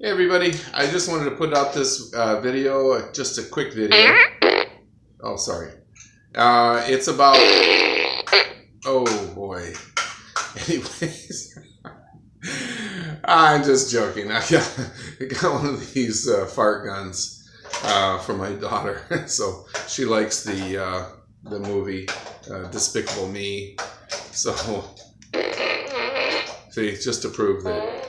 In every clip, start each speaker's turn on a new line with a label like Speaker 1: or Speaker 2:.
Speaker 1: Hey everybody, I just wanted to put out this video, just a quick video. Oh, sorry. It's about, oh boy. Anyways, I'm just joking. I got one of these fart guns for my daughter. So she likes the movie Despicable Me. So, see, just to prove that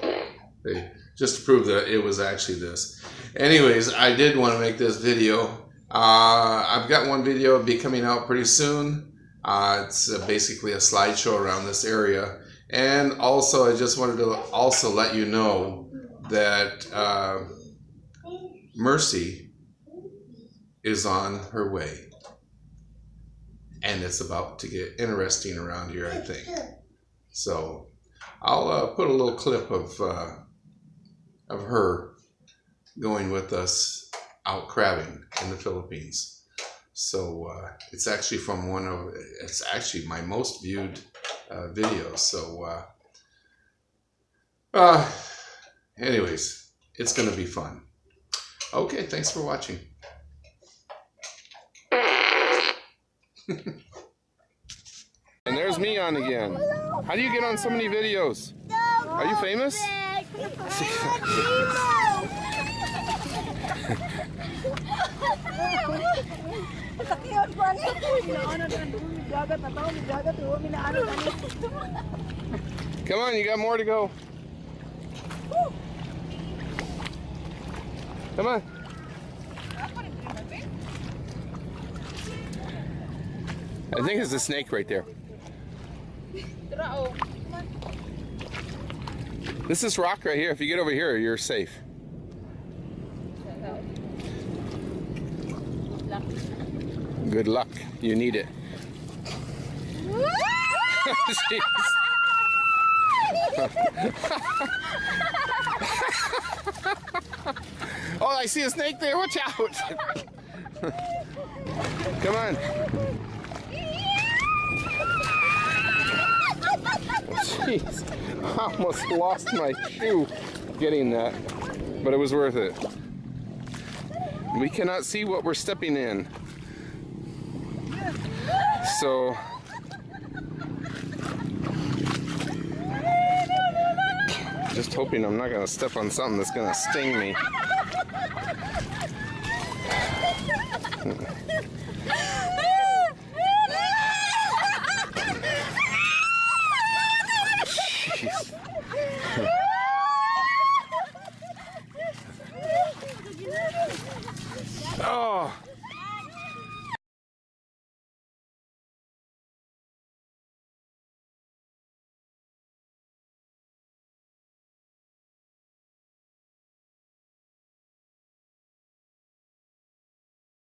Speaker 1: it was actually this. Anyways, I did want to make this video. I've got one video be coming out pretty soon. It's basically a slideshow around this area. And also, I just wanted to also let you know that Mercy is on her way. And it's about to get interesting around here, I think. So I'll put a little clip of her going with us out crabbing in the Philippines. So it's actually from it's actually my most viewed videos. So anyways, it's going to be fun. Okay, thanks for watching.
Speaker 2: And there's me on again. How do you get on so many videos? Are you famous? Come on, you got more to go. Come on. I think there's a snake right there. This is rock right here. If you get over here, you're safe. Good luck. You need it. Oh, I see a snake there. Watch out. Come on. Jeez, I almost lost my shoe getting that, but it was worth it. We cannot see what we're stepping in. So, just hoping I'm not going to step on something that's going to sting me.